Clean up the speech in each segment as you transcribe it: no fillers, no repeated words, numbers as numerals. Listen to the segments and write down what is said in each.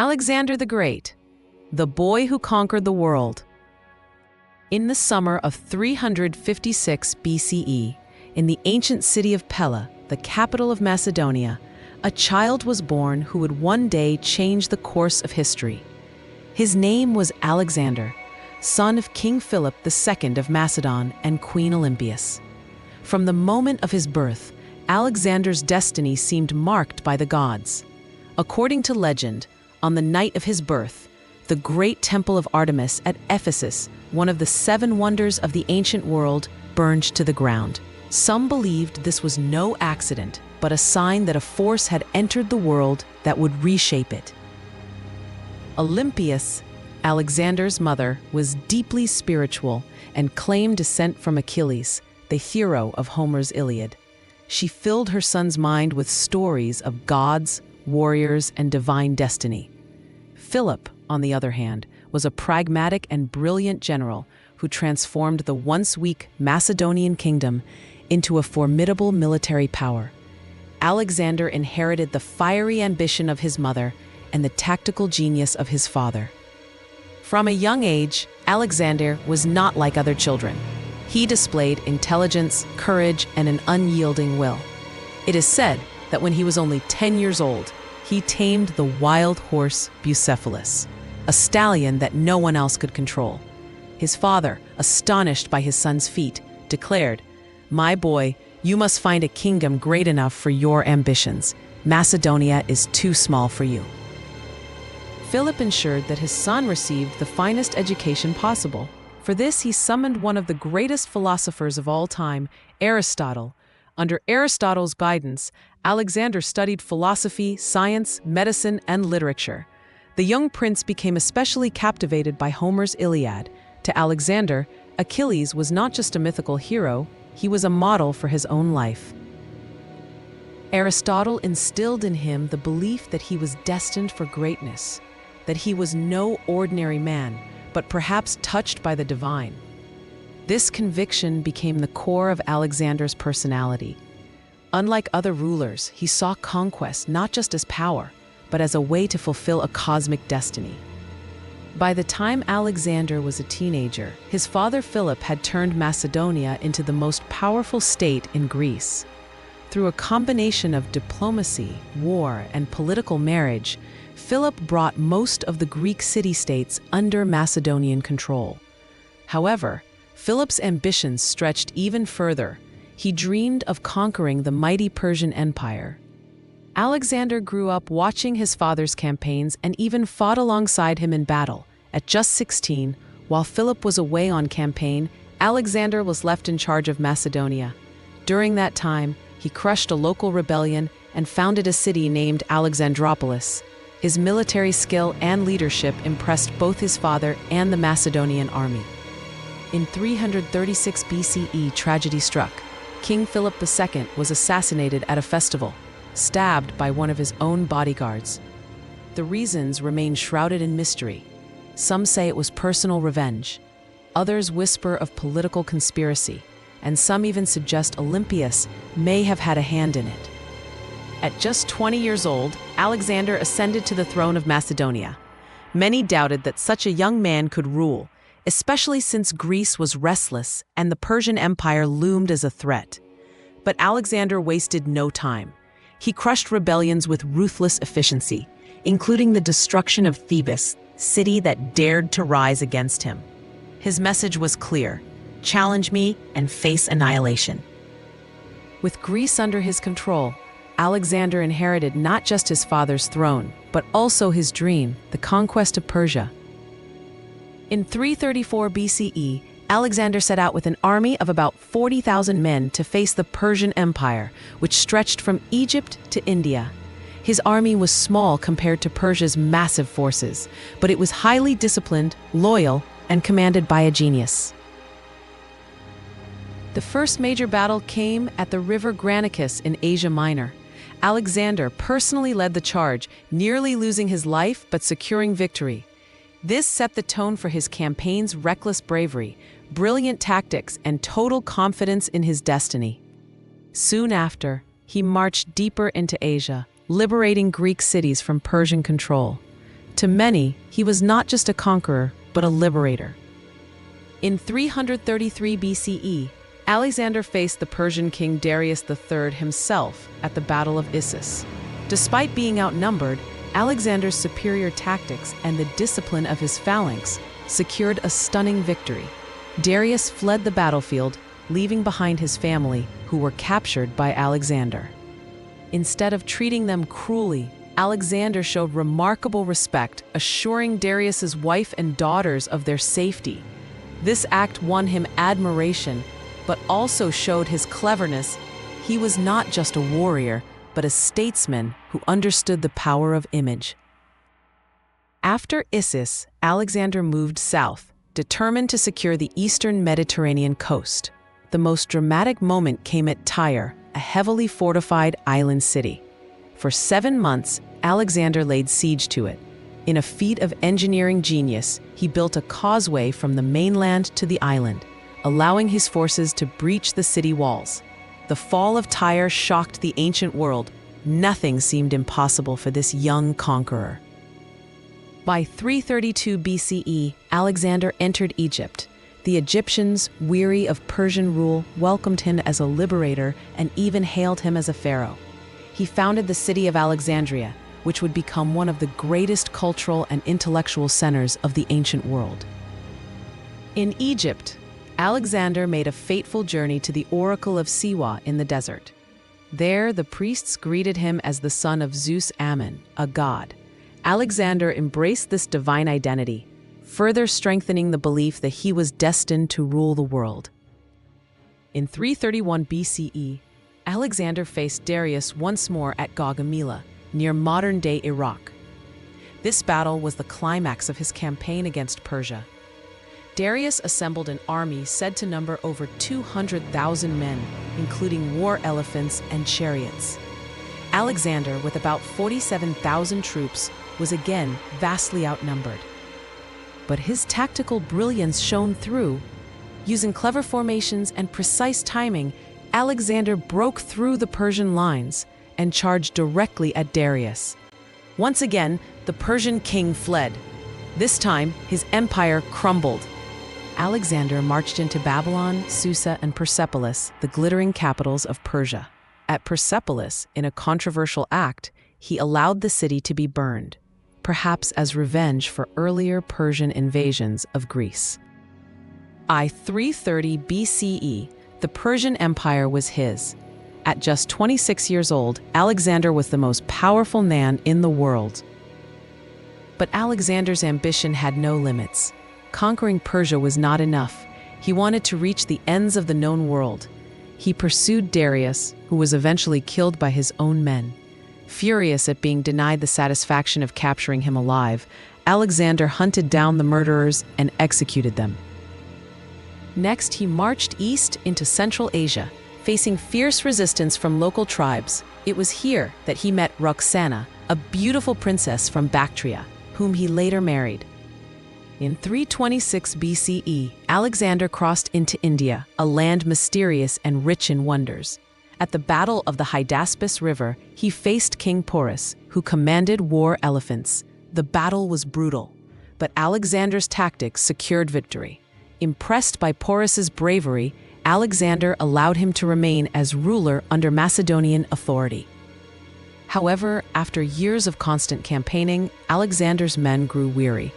Alexander the Great, the boy who conquered the world. In the summer of 356 BCE, in the ancient city of Pella, the capital of Macedonia, a child was born who would one day change the course of history. His name was Alexander, son of King Philip II of Macedon and Queen Olympias. From the moment of his birth, Alexander's destiny seemed marked by the gods. According to legend, on the night of his birth, the great temple of Artemis at Ephesus, one of the 7 wonders of the ancient world, burned to the ground. Some believed this was no accident, but a sign that a force had entered the world that would reshape it. Olympias, Alexander's mother, was deeply spiritual and claimed descent from Achilles, the hero of Homer's Iliad. She filled her son's mind with stories of gods, warriors, and divine destiny. Philip, on the other hand, was a pragmatic and brilliant general who transformed the once weak Macedonian kingdom into a formidable military power. Alexander inherited the fiery ambition of his mother and the tactical genius of his father. From a young age, Alexander was not like other children. He displayed intelligence, courage, and an unyielding will. It is said that when he was only 10 years old, he tamed the wild horse Bucephalus, a stallion that no one else could control. His father, astonished by his son's feat, declared, "My boy, you must find a kingdom great enough for your ambitions. Macedonia is too small for you." Philip ensured that his son received the finest education possible. For this, he summoned one of the greatest philosophers of all time, Aristotle. Under Aristotle's guidance, Alexander studied philosophy, science, medicine, and literature. The young prince became especially captivated by Homer's Iliad. To Alexander, Achilles was not just a mythical hero, he was a model for his own life. Aristotle instilled in him the belief that he was destined for greatness, that he was no ordinary man, but perhaps touched by the divine. This conviction became the core of Alexander's personality. Unlike other rulers, he saw conquest not just as power, but as a way to fulfill a cosmic destiny. By the time Alexander was a teenager, his father Philip had turned Macedonia into the most powerful state in Greece. Through a combination of diplomacy, war, and political marriage, Philip brought most of the Greek city-states under Macedonian control. However, Philip's ambitions stretched even further. He dreamed of conquering the mighty Persian Empire. Alexander grew up watching his father's campaigns and even fought alongside him in battle. At just 16, while Philip was away on campaign, Alexander was left in charge of Macedonia. During that time, he crushed a local rebellion and founded a city named Alexandropolis. His military skill and leadership impressed both his father and the Macedonian army. In 336 BCE, tragedy struck. King Philip II was assassinated at a festival, stabbed by one of his own bodyguards. The reasons remain shrouded in mystery. Some say it was personal revenge. Others whisper of political conspiracy, and some even suggest Olympias may have had a hand in it. At just 20 years old, Alexander ascended to the throne of Macedonia. Many doubted that such a young man could rule, especially since Greece was restless and the Persian Empire loomed as a threat. But Alexander wasted no time. He crushed rebellions with ruthless efficiency, including the destruction of Thebes, city that dared to rise against him. His message was clear: challenge me and face annihilation. With Greece under his control, Alexander inherited not just his father's throne, but also his dream, the conquest of Persia. In 334 BCE, Alexander set out with an army of about 40,000 men to face the Persian Empire, which stretched from Egypt to India. His army was small compared to Persia's massive forces, but it was highly disciplined, loyal, and commanded by a genius. The first major battle came at the river Granicus in Asia Minor. Alexander personally led the charge, nearly losing his life but securing victory. This set the tone for his campaign's reckless bravery, brilliant tactics, and total confidence in his destiny. Soon after, he marched deeper into Asia, liberating Greek cities from Persian control. To many, he was not just a conqueror, but a liberator. In 333 BCE, Alexander faced the Persian king Darius III himself at the Battle of Issus. Despite being outnumbered, Alexander's superior tactics and the discipline of his phalanx secured a stunning victory. Darius fled the battlefield, leaving behind his family, who were captured by Alexander. Instead of treating them cruelly, Alexander showed remarkable respect, assuring Darius's wife and daughters of their safety. This act won him admiration, but also showed his cleverness. He was not just a warrior, but a statesman who understood the power of image. After Issus, Alexander moved south, determined to secure the eastern Mediterranean coast. The most dramatic moment came at Tyre, a heavily fortified island city. For 7 months, Alexander laid siege to it. In a feat of engineering genius, he built a causeway from the mainland to the island, allowing his forces to breach the city walls. The fall of Tyre shocked the ancient world. Nothing seemed impossible for this young conqueror. By 332 BCE, Alexander entered Egypt. The Egyptians, weary of Persian rule, welcomed him as a liberator and even hailed him as a pharaoh. He founded the city of Alexandria, which would become one of the greatest cultural and intellectual centers of the ancient world. In Egypt, Alexander made a fateful journey to the Oracle of Siwa in the desert. There, the priests greeted him as the son of Zeus Ammon, a god. Alexander embraced this divine identity, further strengthening the belief that he was destined to rule the world. In 331 BCE, Alexander faced Darius once more at Gaugamela, near modern-day Iraq. This battle was the climax of his campaign against Persia. Darius assembled an army said to number over 200,000 men, including war elephants and chariots. Alexander, with about 47,000 troops, was again vastly outnumbered. But his tactical brilliance shone through. Using clever formations and precise timing, Alexander broke through the Persian lines and charged directly at Darius. Once again, the Persian king fled. This time, his empire crumbled. Alexander marched into Babylon, Susa, and Persepolis, the glittering capitals of Persia. At Persepolis, in a controversial act, he allowed the city to be burned, perhaps as revenge for earlier Persian invasions of Greece. By 330 BCE, the Persian Empire was his. At just 26 years old, Alexander was the most powerful man in the world. But Alexander's ambition had no limits. Conquering Persia was not enough. He wanted to reach the ends of the known world. He pursued Darius, who was eventually killed by his own men. Furious at being denied the satisfaction of capturing him alive, Alexander hunted down the murderers and executed them. Next, he marched east into Central Asia, facing fierce resistance from local tribes. It was here that he met Roxana, a beautiful princess from Bactria, whom he later married. In 326 BCE, Alexander crossed into India, a land mysterious and rich in wonders. At the Battle of the Hydaspes River, he faced King Porus, who commanded war elephants. The battle was brutal, but Alexander's tactics secured victory. Impressed by Porus's bravery, Alexander allowed him to remain as ruler under Macedonian authority. However, after years of constant campaigning, Alexander's men grew weary.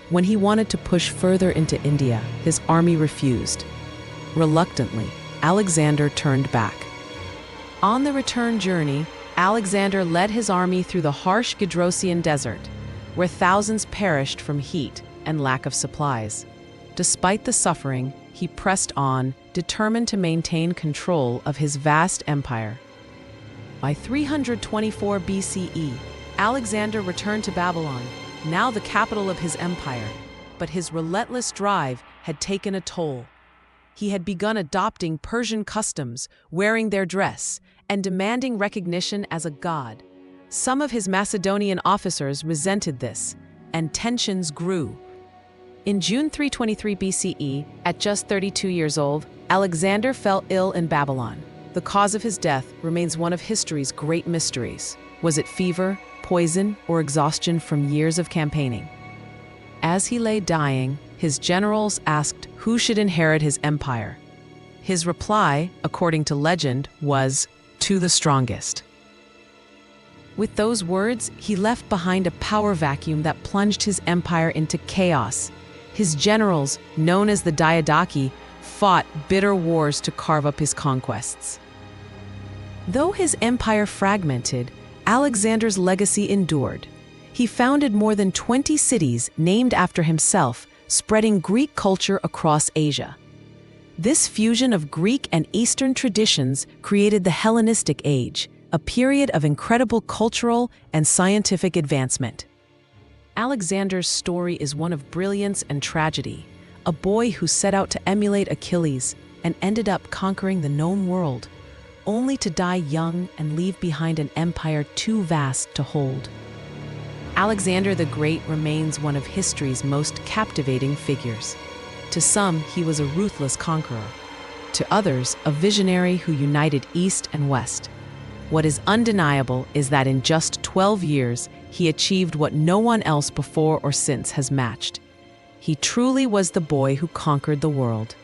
When he wanted to push further into India, his army refused. Reluctantly, Alexander turned back. On the return journey, Alexander led his army through the harsh Gedrosian desert, where thousands perished from heat and lack of supplies. Despite the suffering, he pressed on, determined to maintain control of his vast empire. By 324 BCE, Alexander returned to Babylon, now the capital of his empire, but his relentless drive had taken a toll. He had begun adopting Persian customs, wearing their dress, and demanding recognition as a god. Some of his Macedonian officers resented this, and tensions grew. In June 323 BCE, at just 32 years old, Alexander fell ill in Babylon. The cause of his death remains one of history's great mysteries. Was it fever, poison or exhaustion from years of campaigning. As he lay dying, his generals asked who should inherit his empire. His reply, according to legend, was, "To the strongest." With those words, he left behind a power vacuum that plunged his empire into chaos. His generals, known as the Diadochi, fought bitter wars to carve up his conquests. Though his empire fragmented, Alexander's legacy endured. He founded more than 20 cities named after himself, spreading Greek culture across Asia. This fusion of Greek and Eastern traditions created the Hellenistic Age, a period of incredible cultural and scientific advancement. Alexander's story is one of brilliance and tragedy, a boy who set out to emulate Achilles and ended up conquering the known world, only to die young and leave behind an empire too vast to hold. Alexander the Great remains one of history's most captivating figures. To some, he was a ruthless conqueror. To others, a visionary who united East and West. What is undeniable is that in just 12 years, he achieved what no one else before or since has matched. He truly was the boy who conquered the world.